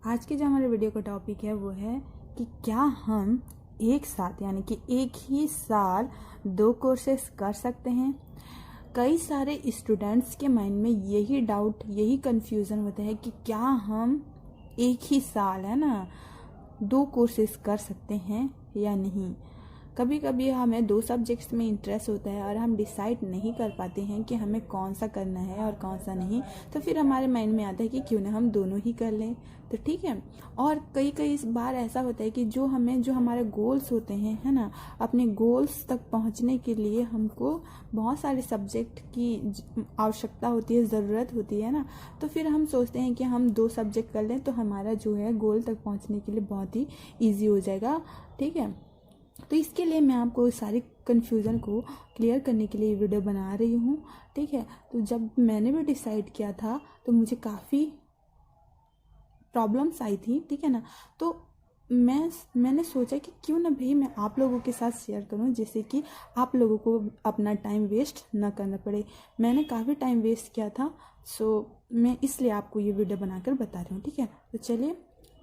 आज के जो हमारे वीडियो का टॉपिक है वो है कि क्या हम एक साथ यानी कि एक ही साल 2 कोर्सेस कर सकते हैं। कई सारे स्टूडेंट्स के माइंड में यही डाउट, यही कन्फ्यूज़न होता है कि क्या हम एक ही साल है ना 2 कोर्सेस कर सकते हैं या नहीं। कभी कभी हमें 2 सब्जेक्ट्स में इंटरेस्ट होता है और हम डिसाइड नहीं कर पाते हैं कि हमें कौन सा करना है और कौन सा नहीं, तो फिर हमारे माइंड में आता है कि क्यों ना हम दोनों ही कर लें, तो ठीक है। और कई बार ऐसा होता है कि जो हमारे गोल्स होते हैं है ना, अपने गोल्स तक पहुंचने के लिए हमको बहुत सारे सब्जेक्ट की आवश्यकता होती है, ज़रूरत होती है ना। तो फिर हम सोचते हैं कि हम 2 सब्जेक्ट कर लें तो हमारा जो है गोल तक पहुँचने के लिए बहुत ही ईजी हो जाएगा, ठीक है। तो इसके लिए मैं आपको सारी कन्फ्यूज़न को क्लियर करने के लिए वीडियो बना रही हूँ, ठीक है। तो जब मैंने भी डिसाइड किया था तो मुझे प्रॉब्लम्स आई थी, ठीक है ना। तो मैंने सोचा कि क्यों ना भाई मैं आप लोगों के साथ शेयर करूं, जिससे कि आप लोगों को अपना टाइम वेस्ट ना करना पड़े। मैंने काफ़ी टाइम वेस्ट किया था, सो मैं इसलिए आपको ये वीडियो बनाकर बता रही हूँ, ठीक है। तो चलिए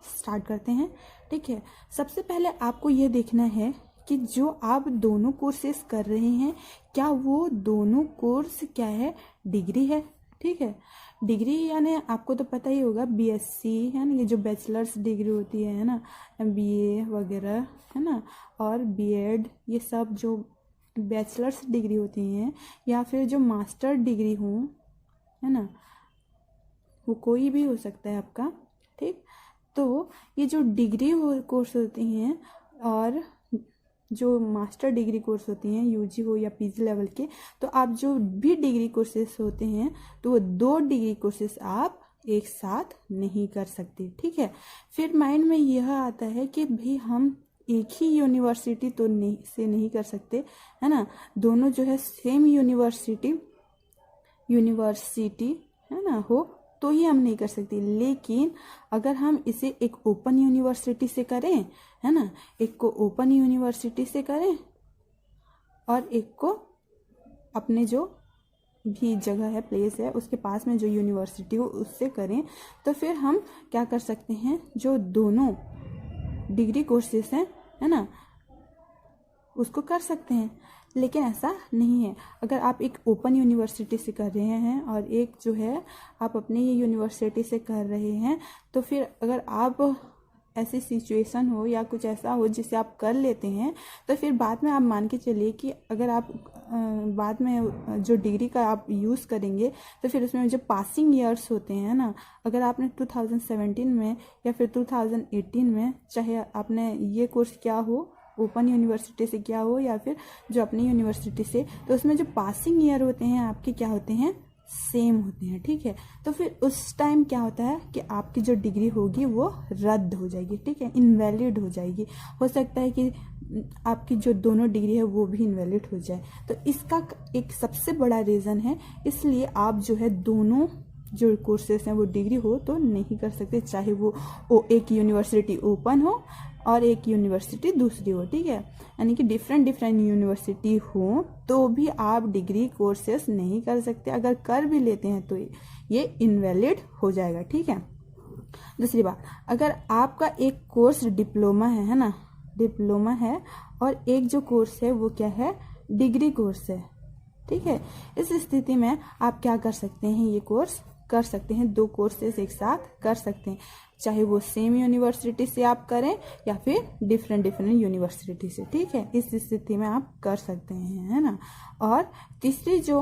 स्टार्ट करते हैं, ठीक है। सबसे पहले आपको ये देखना है कि जो आप दोनों कोर्सेस कर रहे हैं क्या वो दोनों कोर्स क्या है, डिग्री है, ठीक है। डिग्री यानी आपको तो पता ही होगा बीएससी है ना, ये जो बैचलर्स डिग्री होती है ना, बीए वगैरह है ना, और बीएड, ये सब जो बैचलर्स डिग्री होती हैं, या फिर जो मास्टर डिग्री हो है ना, वो कोई भी हो सकता है आपका, ठीक। तो ये जो डिग्री कोर्स होती हैं और जो मास्टर डिग्री कोर्स होती हैं, यूजी हो या पीजी लेवल के, तो आप जो भी डिग्री कोर्सेस होते हैं तो वो 2 डिग्री कोर्सेस आप एक साथ नहीं कर सकते, ठीक है। फिर माइंड में यह आता है कि भाई हम एक ही यूनिवर्सिटी तो नहीं कर सकते है ना, दोनों जो है सेम यूनिवर्सिटी है ना हो तो ही हम नहीं कर सकते। लेकिन अगर हम इसे एक ओपन यूनिवर्सिटी से करें है ना, एक को ओपन यूनिवर्सिटी से करें और एक को अपने जो भी जगह है, प्लेस है, उसके पास में जो यूनिवर्सिटी हो उससे करें, तो फिर हम क्या कर सकते हैं, जो दोनों डिग्री कोर्सेस हैं है ना उसको कर सकते हैं। लेकिन ऐसा नहीं है। अगर आप एक ओपन यूनिवर्सिटी से कर रहे हैं और एक जो है आप अपने ही यूनिवर्सिटी से कर रहे हैं, तो फिर अगर आप ऐसी सिचुएशन हो या कुछ ऐसा हो जिसे आप कर लेते हैं, तो फिर बाद में आप मान के चलिए कि अगर आप बाद में जो डिग्री का आप यूज़ करेंगे तो फिर उसमें जो पासिंग ईयर्स होते हैं ना, अगर आपने 2017 में या फिर 2018 में, चाहे आपने ये कोर्स क्या हो, ओपन यूनिवर्सिटी से क्या हो या फिर जो अपनी यूनिवर्सिटी से, तो उसमें जो पासिंग ईयर होते हैं आपके क्या होते हैं, सेम होते हैं, ठीक है। तो फिर उस टाइम क्या होता है कि आपकी जो डिग्री होगी वो रद्द हो जाएगी, ठीक है, इनवैलिड हो जाएगी। हो सकता है कि आपकी जो दोनों डिग्री है वो भी इनवैलिड हो जाए। तो इसका एक सबसे बड़ा रीज़न है, इसलिए आप जो है दोनों जो कोर्सेस हैं वो डिग्री हो तो नहीं कर सकते, चाहे वो एक यूनिवर्सिटी ओपन हो और एक यूनिवर्सिटी दूसरी हो, ठीक है। यानी कि डिफरेंट यूनिवर्सिटी हो तो भी आप डिग्री कोर्सेस नहीं कर सकते। अगर कर भी लेते हैं तो ये इनवैलिड हो जाएगा, ठीक है। दूसरी बात, अगर आपका एक कोर्स डिप्लोमा है ना, डिप्लोमा है, और एक जो कोर्स है वो क्या है, डिग्री कोर्स है, ठीक है। इस स्थिति में आप क्या कर सकते हैं, ये कोर्स कर सकते हैं, 2 कोर्सेस एक साथ कर सकते हैं, चाहे वो सेम यूनिवर्सिटी से आप करें या फिर डिफरेंट यूनिवर्सिटी से, ठीक है। इस स्थिति में आप कर सकते हैं, है ना। और तीसरी जो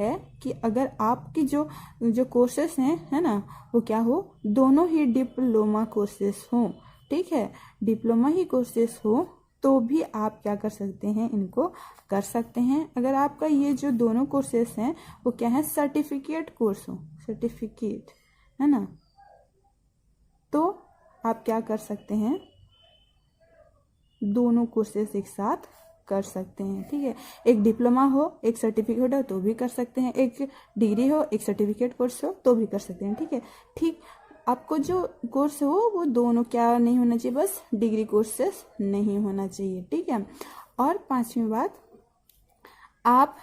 है कि अगर आपकी जो कोर्सेस हैं है ना वो क्या हो, दोनों ही डिप्लोमा कोर्सेस हों, ठीक है, डिप्लोमा ही कोर्सेस हो तो भी आप क्या कर सकते हैं, इनको कर सकते हैं। अगर आपका ये जो दोनों कोर्सेस हैं वो क्या है, सर्टिफिकेट कोर्स हो, सर्टिफिकेट है ना, तो आप क्या कर सकते हैं, दोनों कोर्सेस एक साथ कर सकते हैं, ठीक है। एक डिप्लोमा हो एक सर्टिफिकेट हो तो भी कर सकते हैं, एक डिग्री हो एक सर्टिफिकेट कोर्स हो तो भी कर सकते हैं, ठीक है। ठीक, आपको जो कोर्स हो वो दोनों क्या नहीं होना चाहिए, बस डिग्री कोर्सेस नहीं होना चाहिए, ठीक है। और 5वीं बात, आप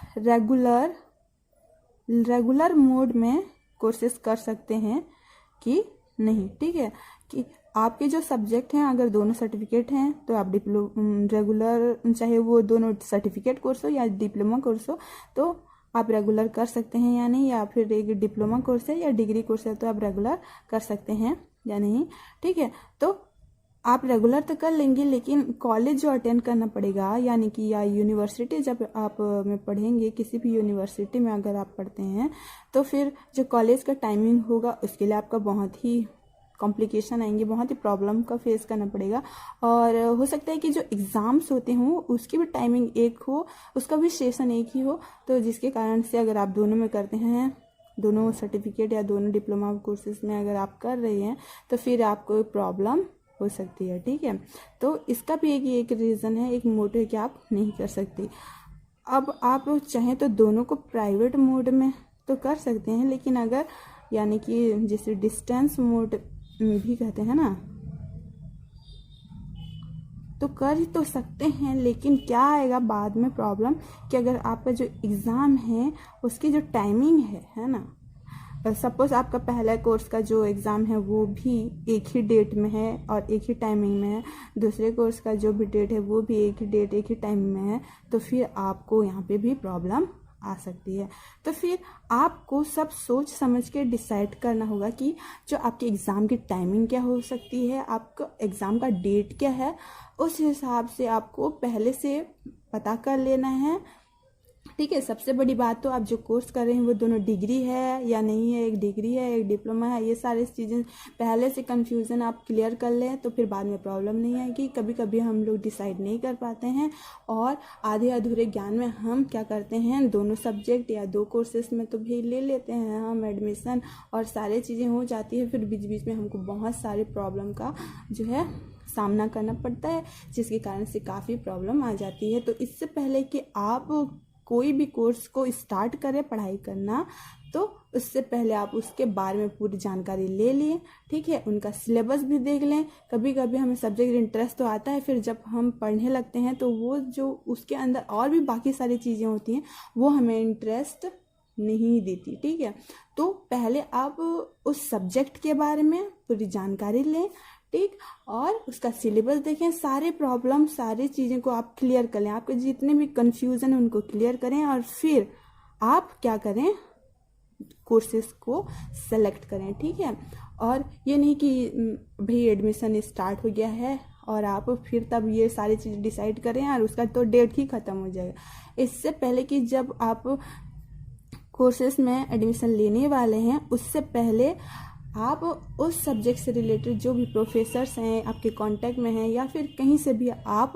रेगुलर मोड में कोर्सेस कर सकते हैं कि नहीं, ठीक है। कि आपके जो सब्जेक्ट हैं अगर दोनों सर्टिफिकेट हैं तो आप रेगुलर, चाहे वो दोनों सर्टिफिकेट कोर्स हो या डिप्लोमा कोर्स हो, तो आप रेगुलर कर सकते हैं या नहीं, या फिर एक डिप्लोमा कोर्स है या डिग्री कोर्स है तो आप रेगुलर कर सकते हैं या नहीं। ठीक है, तो आप रेगुलर तो कर लेंगे, लेकिन कॉलेज जो अटेंड करना पड़ेगा, यानी कि या यूनिवर्सिटी जब आप में पढ़ेंगे, किसी भी यूनिवर्सिटी में अगर आप पढ़ते हैं तो फिर जो कॉलेज का टाइमिंग होगा उसके लिए आपका बहुत ही कॉम्प्लिकेशन आएंगे, बहुत ही प्रॉब्लम का फेस करना पड़ेगा। और हो सकता है कि जो एग्ज़ाम्स होते हों उसकी भी टाइमिंग एक हो, उसका भी सेशन एक ही हो, तो जिसके कारण से अगर आप दोनों में करते हैं, दोनों सर्टिफिकेट या दोनों डिप्लोमा कोर्सेज में अगर आप कर रहे हैं तो फिर आपको प्रॉब्लम हो सकती है। ठीक है, तो इसका भी एक रीज़न है, एक मोटिव है कि आप नहीं कर सकते। अब आप चाहें तो दोनों को प्राइवेट मोड में तो कर सकते हैं, लेकिन अगर यानी कि जिसे डिस्टेंस मोड भी कहते हैं ना, तो कर ही तो सकते हैं, लेकिन क्या आएगा बाद में प्रॉब्लम कि अगर आपका जो एग्ज़ाम है उसकी जो टाइमिंग है ना, सपोज आपका पहला कोर्स का जो एग्ज़ाम है वो भी एक ही डेट में है और एक ही टाइमिंग में है, दूसरे कोर्स का जो भी डेट है वो भी एक ही डेट एक ही टाइमिंग में है, तो फिर आपको यहाँ पे भी प्रॉब्लम आ सकती है। तो फिर आपको सब सोच समझ के डिसाइड करना होगा कि जो आपके एग्ज़ाम की टाइमिंग क्या हो सकती है, आपका एग्ज़ाम का डेट क्या है, उस हिसाब से आपको पहले से पता कर लेना है। ठीक है, सबसे बड़ी बात तो आप जो कोर्स कर रहे हैं वो दोनों डिग्री है या नहीं है, एक डिग्री है एक डिप्लोमा है, ये सारी चीज़ें पहले से कंफ्यूजन आप क्लियर कर लें तो फिर बाद में प्रॉब्लम नहीं आएगी। कभी कभी हम लोग डिसाइड नहीं कर पाते हैं और आधे अधूरे ज्ञान में हम क्या करते हैं, दोनों सब्जेक्ट या दो कोर्सेस में तो भी ले लेते हैं हम एडमिशन, और सारी चीज़ें हो जाती है, फिर बीच बीच में हमको बहुत सारे प्रॉब्लम का जो है सामना करना पड़ता है, जिसके कारण से काफ़ी प्रॉब्लम आ जाती है। तो इससे पहले कि आप कोई भी कोर्स को स्टार्ट करें पढ़ाई करना, तो उससे पहले आप उसके बारे में पूरी जानकारी ले लिए। ठीक है, उनका सिलेबस भी देख लें। कभी कभी हमें सब्जेक्ट इंटरेस्ट तो आता है, फिर जब हम पढ़ने लगते हैं तो वो जो उसके अंदर और भी बाकी सारी चीज़ें होती हैं वो हमें इंटरेस्ट नहीं देती। ठीक है, तो पहले आप उस सब्जेक्ट के बारे में पूरी जानकारी लें, ठीक, और उसका सिलेबस देखें, सारे प्रॉब्लम सारी चीज़ें को आप क्लियर कर लें, आपके जितने भी कंफ्यूजन उनको क्लियर करें, और फिर आप क्या करें, कोर्सेज को सेलेक्ट करें। ठीक है, और ये नहीं कि भाई एडमिशन स्टार्ट हो गया है और आप फिर तब ये सारी चीज़ डिसाइड करें और उसका तो डेट ही ख़त्म हो जाएगा। इससे पहले कि जब आप कोर्सेज में एडमिशन लेने वाले हैं उससे पहले आप उस सब्जेक्ट से रिलेटेड जो भी प्रोफेसर्स हैं आपके कांटेक्ट में हैं या फिर कहीं से भी आप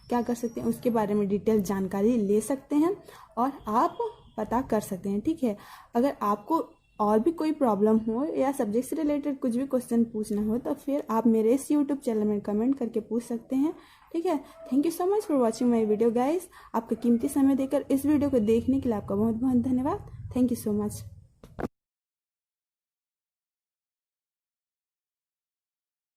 क्या कर सकते हैं, उसके बारे में डिटेल जानकारी ले सकते हैं और आप पता कर सकते हैं। ठीक है, अगर आपको और भी कोई प्रॉब्लम हो या सब्जेक्ट से रिलेटेड कुछ भी क्वेश्चन पूछना हो तो फिर आप मेरे इस यूट्यूब चैनल में कमेंट करके पूछ सकते हैं। ठीक है, thank you so much for watching my video guys. आपका कीमती समय देकर इस वीडियो को देखने के लिए आपका बहुत बहुत धन्यवाद। Thank you so much.